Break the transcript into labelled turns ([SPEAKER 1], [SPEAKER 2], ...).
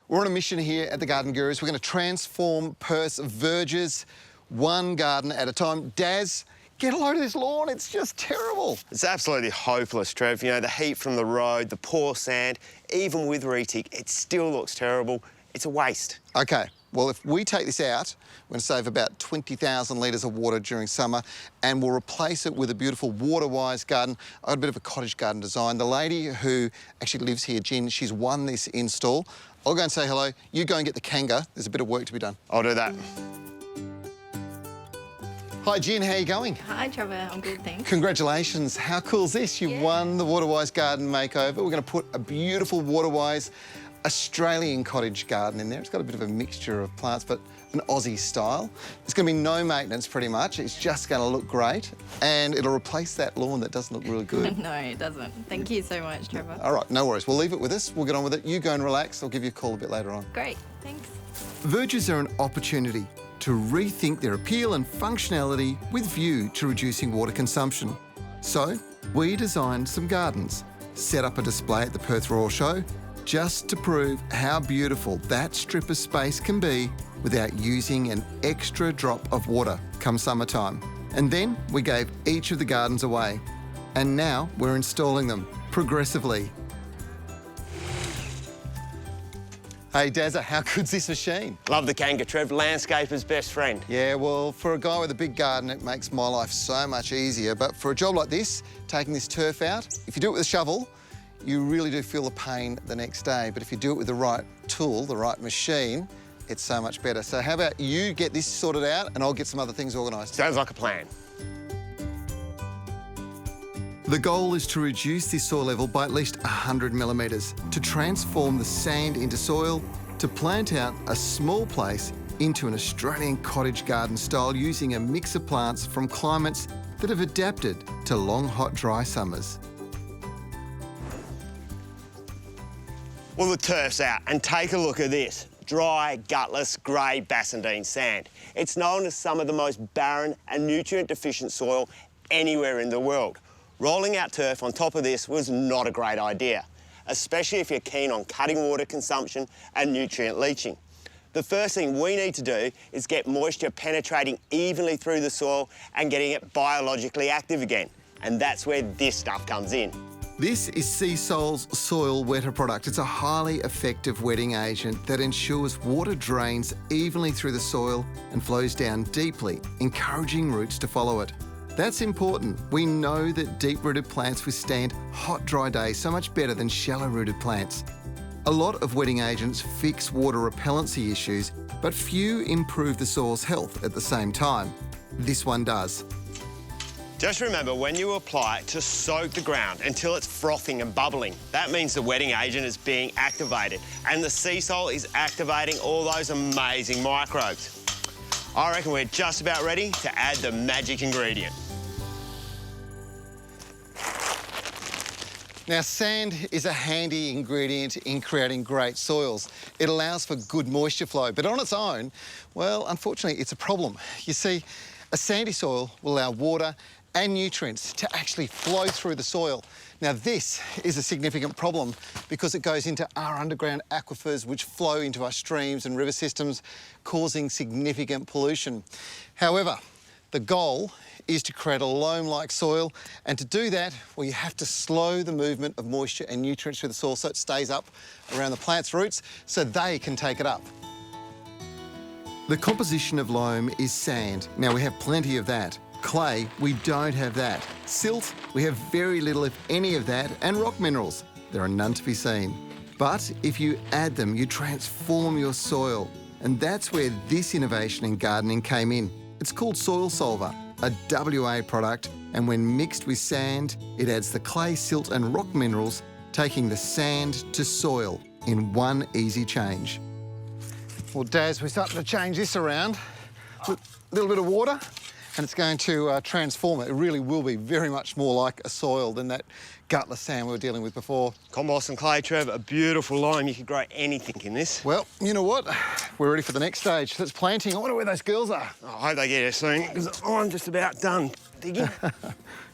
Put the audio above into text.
[SPEAKER 1] We're on a mission here at the Garden Gurus. We're going to transform Perth's verges one garden at a time. Daz, get a load of this lawn. It's just terrible.
[SPEAKER 2] It's absolutely hopeless, Trev. You know, the heat from the road, the poor sand, even with retic, it still looks terrible. It's a waste.
[SPEAKER 1] OK, well, if we take this out, we're going to save about 20,000 litres of water during summer, and we'll replace it with a beautiful Waterwise garden. I've got a bit of a cottage garden design. The lady who actually lives here, Jen, she's won this install. I'll go and say hello. You go and get the kanga. There's a bit of work to be done.
[SPEAKER 2] I'll do that.
[SPEAKER 1] Hi, Jen, how are you going?
[SPEAKER 3] Hi, Trevor. I'm good, thanks.
[SPEAKER 1] Congratulations. How cool is this? You've won the Waterwise Garden Makeover. We're going to put a beautiful Waterwise Australian cottage garden in there. It's got a bit of a mixture of plants, but an Aussie style. There's going to be no maintenance, pretty much. It's just going to look great, and it'll replace that lawn that doesn't look really good.
[SPEAKER 3] No, it doesn't. Thank you so much, Trevor.
[SPEAKER 1] All right, no worries. We'll leave it with us. We'll get on with it. You go and relax. I'll give you a call a bit later on.
[SPEAKER 3] Great, thanks.
[SPEAKER 1] Verges are an opportunity to rethink their appeal and functionality with view to reducing water consumption. So, we designed some gardens, set up a display at the Perth Royal Show, just to prove how beautiful that strip of space can be without using an extra drop of water come summertime. And then we gave each of the gardens away. And now we're installing them progressively. Hey, Dazza, how good's this machine?
[SPEAKER 2] Love the kanga, Trev. Landscaper's best friend.
[SPEAKER 1] Yeah, well, for a guy with a big garden, it makes my life so much easier. But for a job like this, taking this turf out, if you do it with a shovel, you really do feel the pain the next day. But if you do it with the right tool, the right machine, it's so much better. So how about you get this sorted out and I'll get some other things organised.
[SPEAKER 2] Sounds like a plan.
[SPEAKER 1] The goal is to reduce this soil level by at least 100 millimetres, to transform the sand into soil, to plant out a small place into an Australian cottage garden style using a mix of plants from climates that have adapted to long, hot, dry summers.
[SPEAKER 2] Well, the turf's out, and take a look at this. Dry, gutless, grey Bassendean sand. It's known as some of the most barren and nutrient-deficient soil anywhere in the world. Rolling out turf on top of this was not a great idea, especially if you're keen on cutting water consumption and nutrient leaching. The first thing we need to do is get moisture penetrating evenly through the soil and getting it biologically active again. And that's where this stuff comes in.
[SPEAKER 1] This is Sea Sol's soil wetter product. It's a highly effective wetting agent that ensures water drains evenly through the soil and flows down deeply, encouraging roots to follow it. That's important. We know that deep-rooted plants withstand hot, dry days so much better than shallow-rooted plants. A lot of wetting agents fix water repellency issues, but few improve the soil's health at the same time. This one does.
[SPEAKER 2] Just remember, when you apply it, to soak the ground until it's frothing and bubbling. That means the wetting agent is being activated, and the Sea Sol is activating all those amazing microbes. I reckon we're just about ready to add the magic ingredient.
[SPEAKER 1] Now, sand is a handy ingredient in creating great soils. It allows for good moisture flow, but on its own, well, unfortunately, it's a problem. You see, a sandy soil will allow water and nutrients to actually flow through the soil. Now, this is a significant problem because it goes into our underground aquifers, which flow into our streams and river systems, causing significant pollution. However, the goal is to create a loam-like soil, and to do that, well, you have to slow the movement of moisture and nutrients through the soil so it stays up around the plant's roots so they can take it up. The composition of loam is sand. Now, we have plenty of that. Clay, we don't have that. Silt, we have very little, if any, of that. And rock minerals, there are none to be seen. But if you add them, you transform your soil. And that's where this innovation in gardening came in. It's called Soil Solver, a WA product, and when mixed with sand, it adds the clay, silt and rock minerals, taking the sand to soil in one easy change. Well, Daz, we're starting to change this around. A little bit of water, and it's going to transform it. It really will be very much more like a soil than that gutless sand we were dealing with before.
[SPEAKER 2] Compost and clay, Trev, a beautiful loam. You could grow anything in this.
[SPEAKER 1] Well, you know what? We're ready for the next stage. That's planting. I wonder where those girls are.
[SPEAKER 2] I hope they get here soon, because I'm just about done digging.